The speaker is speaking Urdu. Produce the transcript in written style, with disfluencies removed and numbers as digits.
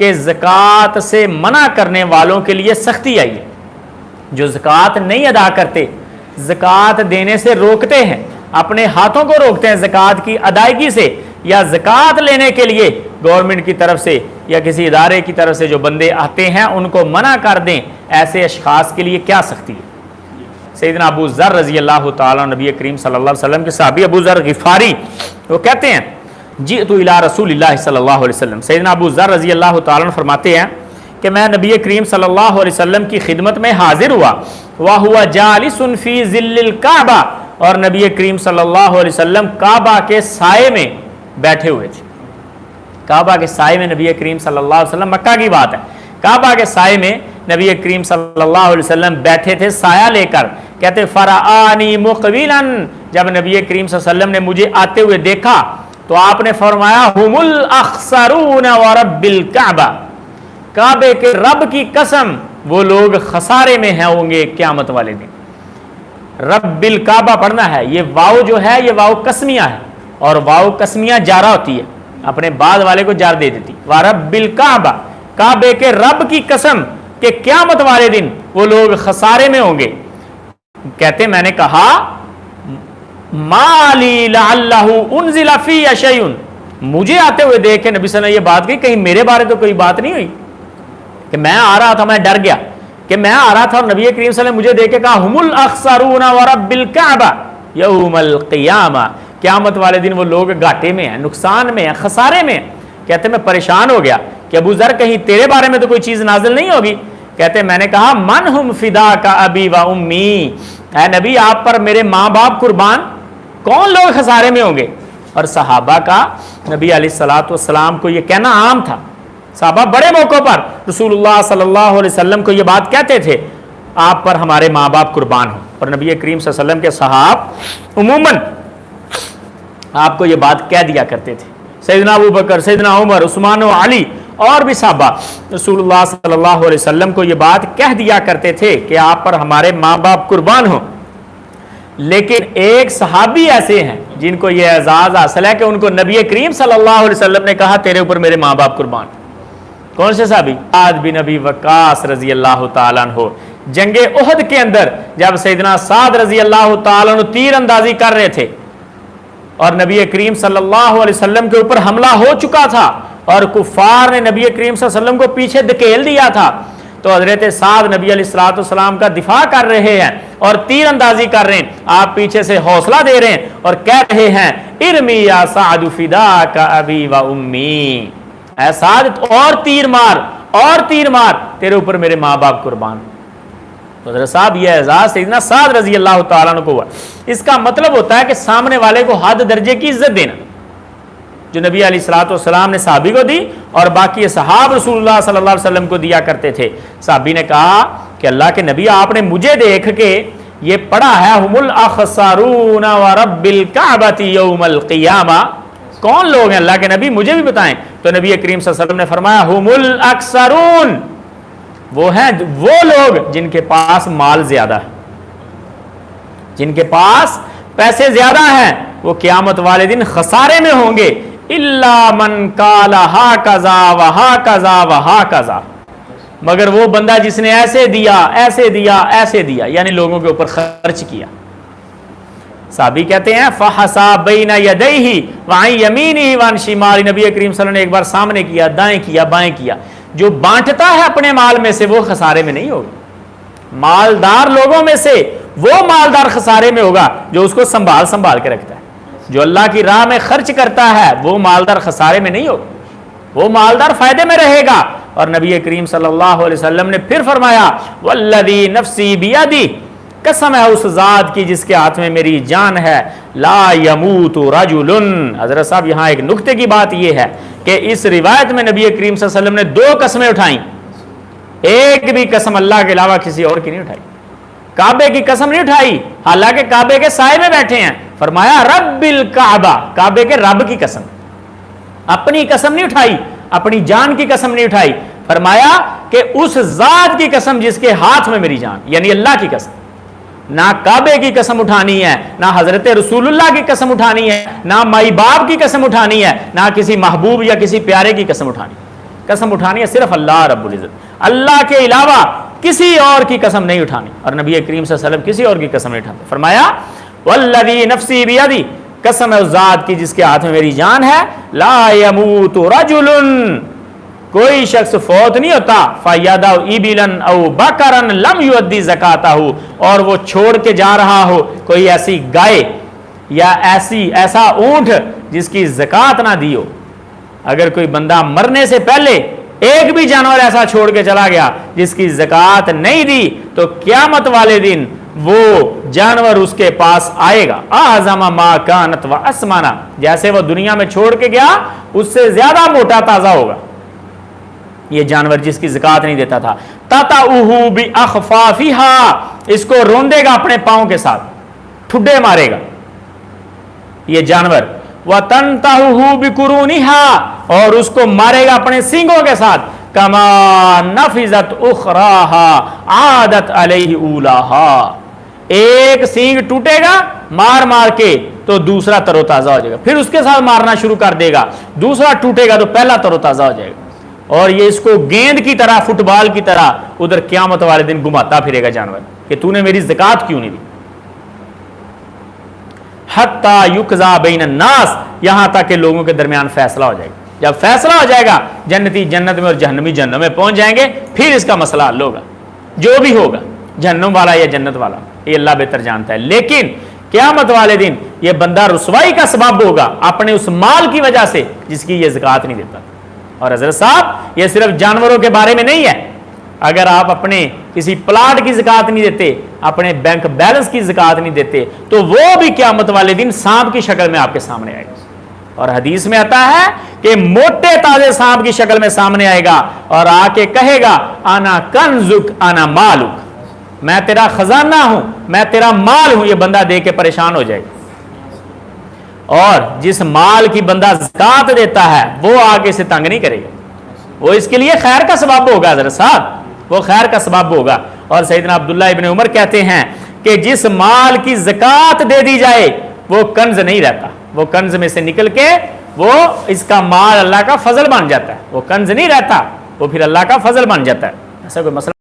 کہ زکوٰۃ سے منع کرنے والوں کے لیے سختی آئی ہے۔ جو زکوٰۃ نہیں ادا کرتے، زکوٰۃ دینے سے روکتے ہیں، اپنے ہاتھوں کو روکتے ہیں زکوٰۃ کی ادائیگی سے، یا زکوٰۃ لینے کے لیے گورنمنٹ کی طرف سے یا کسی ادارے کی طرف سے جو بندے آتے ہیں ان کو منع کر دیں، ایسے اشخاص کے لیے کیا سختی ہے؟ سیدنا ابو ذر رضی اللہ تعالیٰ نبی کریم صلی اللہ علیہ وسلم کے صحابی ابو ذر غفاری وہ کہتے ہیں جئت الی رسول اللہ صلی اللہ علیہ وسلم، سیدنا ابو ذر رضی اللہ تعالیٰ عنہ فرماتے ہیں کہ میں نبی کریم صلی اللہ علیہ وسلم کی خدمت میں حاضر ہوا، وَهُوَ جَالِسٌ فِي ظِلِّ الْكَعْبَةِ، اور نبی کریم صلی اللہ علیہ وسلم کعبہ کے سائے میں بیٹھے ہوئے تھے۔ کعبہ کے سائے میں نبی کریم صلی اللہ علیہ وسلم، مکہ کی بات ہے، کعبہ کے سائے میں نبی کریم صلی اللہ علیہ وسلم بیٹھے تھے سایہ لے کر۔ کہتے فرآنی مقبلا، جب نبی کریم صلی اللہ علیہ وسلم نے مجھے آتے ہوئے دیکھا تو آپ نے فرمایا ہم الاخسرون ورب الکعبہ، کعبے کے رب کی قسم وہ لوگ خسارے میں ہیں ہوں گے قیامت والے دن۔ رب الکعبہ پڑھنا ہے، یہ واو جو ہے یہ واو قسمیہ ہے، اور واو قسمیہ جارہ ہوتی ہے، اپنے بعد والے کو جار دے دیتی، ورب الکعبہ، کعبے کے رب کی قسم کہ قیامت والے دن وہ لوگ خسارے میں ہوں گے۔ کہتے میں نے کہا مالی لعلہ انزل فی شیء، مجھے آتے ہوئے دیکھ کے نبی صلی اللہ علیہ وسلم یہ بات کہی، کہیں میرے بارے تو کوئی بات نہیں ہوئی؟ کہ میں آ رہا تھا، میں ڈر گیا کہ میں آ رہا تھا اور نبی کریم صلی اللہ علیہ وسلم مجھے دیکھ کے کہا ہم الاخسرون ورب الکعبہ یوم القیامہ، قیامت والے دن وہ لوگ گھاٹے میں ہیں، نقصان میں ہیں، خسارے میں ہیں۔ کہتے میں پریشان ہو گیا کہ ابو ذر کہیں تیرے بارے میں تو کوئی چیز نازل نہیں ہوگی؟ کہتے میں نے کہا من ہم فدا کا ابی و امی، اے نبی آپ پر میرے ماں باپ قربان، کون لوگ خسارے میں ہوں گے؟ اور صحابہ کا نبی علیہ الصلوۃ والسلام کو یہ کہنا عام تھا، صحابہ بڑے موقع پر رسول اللہ صلی اللہ علیہ وسلم کو یہ بات کہتے تھے آپ پر ہمارے ماں باپ قربان ہوں، اور نبی کریم صلی اللہ علیہ وسلم کے صحابہ عموماً آپ کو یہ بات کہہ دیا کرتے تھے۔ سیدنا ابو بکر، سیدنا عمر، عثمان و علی اور بھی صحابہ رسول اللہ صلی اللہ علیہ وسلم کو یہ بات کہہ دیا کرتے تھے کہ آپ پر ہمارے ماں باپ قربان ہوں۔ لیکن ایک صحابی ایسے ہیں جن کو یہ اعزاز حاصل ہے کہ ان کو نبی کریم صلی اللہ علیہ وسلم نے کہا تیرے اوپر میرے ماں باپ قربان۔ کون سے صحابی؟ سعد بن ابی وقاص رضی اللہ تعالیٰ عنہ۔ جنگ احد کے اندر جب سیدنا سعد رضی اللہ تعالیٰ عنہ تیر اندازی کر رہے تھے اور نبی کریم صلی اللہ علیہ وسلم کے اوپر حملہ ہو چکا تھا اور کفار نے نبی کریم صلی اللہ علیہ وسلم کو پیچھے دھکیل دیا تھا، تو حضرت سعد نبی علیہ الصلوۃ والسلام کا دفاع کر رہے ہیں اور تیر اندازی کر رہے ہیں، آپ پیچھے سے حوصلہ دے رہے ہیں اور کہہ رہے ہیں ارمی یا سعد فداک ابی و امی، اے سعد اور تیر مار اور تیر مار، تیرے اوپر میرے ماں باپ قربان۔ تو حضرت صاحب یہ اعزاز سیدنا سعد رضی اللہ تعالیٰ عنہ کو ہوا۔ اس کا مطلب ہوتا ہے کہ سامنے والے کو حد درجے کی عزت دینا، جو نبی علیہ الصلوۃ والسلام نے صحابی کو دی اور باقی صحابہ رسول اللہ صلی اللہ علیہ وسلم کو دیا کرتے تھے۔ صحابی نے کہا کہ اللہ کے نبی آپ نے مجھے دیکھ کے یہ پڑھا ہے ہم الاخسرون ورب الکعبۃ یوم القیامہ، کون لوگ ہیں اللہ کے نبی مجھے بھی بتائیں؟ تو نبی کریم صلی اللہ علیہ وسلم نے فرمایا ہم الاکثرون، وہ ہیں وہ لوگ جن کے پاس مال زیادہ ہے، جن کے پاس پیسے زیادہ ہیں، وہ قیامت والے دن خسارے میں ہوں گے۔ الا من قال ہاکذا وہاکذا وہاکذا، مگر وہ بندہ جس نے ایسے دیا ایسے دیا ایسے دیا، یعنی لوگوں کے اوپر خرچ کیا۔ صحابی کہتے ہیں فحسا بین یدیہ وعن یمینہ وعن شمالہ، نبی کریم صلی اللہ علیہ وسلم نے ایک بار سامنے کیا، دائیں کیا، بائیں کیا۔ جو بانٹتا ہے اپنے مال میں سے وہ خسارے میں نہیں ہوگا، مالدار لوگوں میں سے وہ مالدار خسارے میں ہوگا جو اس کو سنبھال کے رکھتا ہے۔ جو اللہ کی راہ میں خرچ کرتا ہے وہ مالدار خسارے میں نہیں ہوگا، وہ مالدار فائدے میں رہے گا۔ اور نبی کریم صلی اللہ علیہ وسلم نے پھر فرمایا والذی نفسی بیدی، قسم ہے اس ذات کی جس کے ہاتھ میں میری جان ہے، لا یموت رجل۔ حضرت صاحب یہاں ایک نکتے کی بات یہ ہے کہ اس روایت میں نبی کریم صلی اللہ علیہ وسلم نے دو قسمیں اٹھائیں، ایک بھی قسم اللہ کے علاوہ کسی اور کی نہیں اٹھائی، کعبے کی قسم نہیں اٹھائی حالانکہ کعبے کے سائے میں بیٹھے ہیں، فرمایا رب الکعبہ، کعبے کے رب کی قسم، اپنی قسم نہیں اٹھائی، اپنی جان کی قسم نہیں اٹھائی، فرمایا کہ اس ذات کی قسم جس کے ہاتھ میں میری جان، یعنی اللہ کی قسم۔ نہ کعبے کی قسم اٹھانی ہے، نہ حضرت رسول اللہ کی قسم اٹھانی ہے، نہ مائی باپ کی قسم اٹھانی ہے، نہ کسی محبوب یا کسی پیارے کی قسم اٹھانی۔ قسم اٹھانی ہے صرف اللہ رب العزت، اللہ کے علاوہ کسی اور کی قسم نہیں اٹھانی، اور نبی کریم صلی اللہ علیہ وسلم کسی اور کی قسم نہیں اٹھاتے۔ فرمایا والذی نفسی بیدی، قسم ہے اس ذات کی جس کے ہاتھ میں میری جان ہے، لا یموت رجل، کوئی شخص فوت نہیں ہوتا، فیدع ابلا او بکرا لم یؤدی زکاتہ، اور وہ چھوڑ کے جا رہا ہو کوئی ایسی گائے یا ایسا اونٹ جس کی زکات نہ دی ہو۔ اگر کوئی بندہ مرنے سے پہلے ایک بھی جانور ایسا چھوڑ کے چلا گیا جس کی زکات نہیں دی، تو قیامت والے دن وہ جانور اس کے پاس آئے گا، اعظم ما کانت و اسمانا، جیسے وہ دنیا میں چھوڑ کے گیا اس سے زیادہ موٹا تازہ ہوگا یہ جانور جس کی زکات نہیں دیتا تھا۔ تطأہ باخفافھا، اس کو روندے گا اپنے پاؤں کے ساتھ، ٹھڈے مارے گا یہ جانور، وتنتہہ بقرونھا، اور اس کو مارے گا اپنے سینگوں کے ساتھ، کما نفذت اخراھا عادت علیہ اولاھا، ایک سینگ ٹوٹے گا مار مار کے تو دوسرا تر و تازہ ہو جائے گا، پھر اس کے ساتھ مارنا شروع کر دے گا، دوسرا ٹوٹے گا تو پہلا تر و تازہ ہو جائے گا، اور یہ اس کو گیند کی طرح، فٹ بال کی طرح ادھر قیامت والے دن گھماتا پھرے گا جانور کہ تو نے میری زکات کیوں نہیں دی۔ حتیٰ یقضی بین الناس، یہاں تک کہ لوگوں کے درمیان فیصلہ ہو جائے گا، جب فیصلہ ہو جائے گا جنتی جنت میں اور جہنمی جہنم میں پہنچ جائیں گے، پھر اس کا مسئلہ حل ہوگا، جو بھی ہوگا جہنم والا یا جنت والا یہ اللہ بہتر جانتا ہے۔ لیکن قیامت والے دن یہ بندہ رسوائی کا سبب ہوگا اپنے اس مال کی وجہ سے جس کی یہ زکات نہیں دیتا۔ اور حضرت صاحب یہ صرف جانوروں کے بارے میں نہیں ہے، اگر آپ اپنے کسی پلاٹ کی زکات نہیں دیتے، اپنے بینک بیلنس کی زکات نہیں دیتے، تو وہ بھی قیامت والے دن سانپ کی شکل میں آپ کے سامنے آئے گا، اور حدیث میں آتا ہے کہ موٹے تازے سانپ کی شکل میں سامنے آئے گا اور آ کے کہے گا انا کنزک انا مالک، میں تیرا خزانہ ہوں، میں تیرا مال ہوں، یہ بندہ دے کے پریشان ہو جائے گا۔ اور جس مال کی بندہ زکات دیتا ہے وہ آگے سے تنگ نہیں کرے گا، وہ اس کے لیے خیر کا سبب ہوگا، حضرت صاحب وہ خیر کا سبب ہوگا۔ اور سیدنا عبداللہ ابن عمر کہتے ہیں کہ جس مال کی زکات دے دی جائے وہ کنز نہیں رہتا، وہ کنز میں سے نکل کے وہ اس کا مال اللہ کا فضل بن جاتا ہے، وہ کنز نہیں رہتا، وہ پھر اللہ کا فضل بن جاتا ہے۔ ایسا کوئی مسئلہ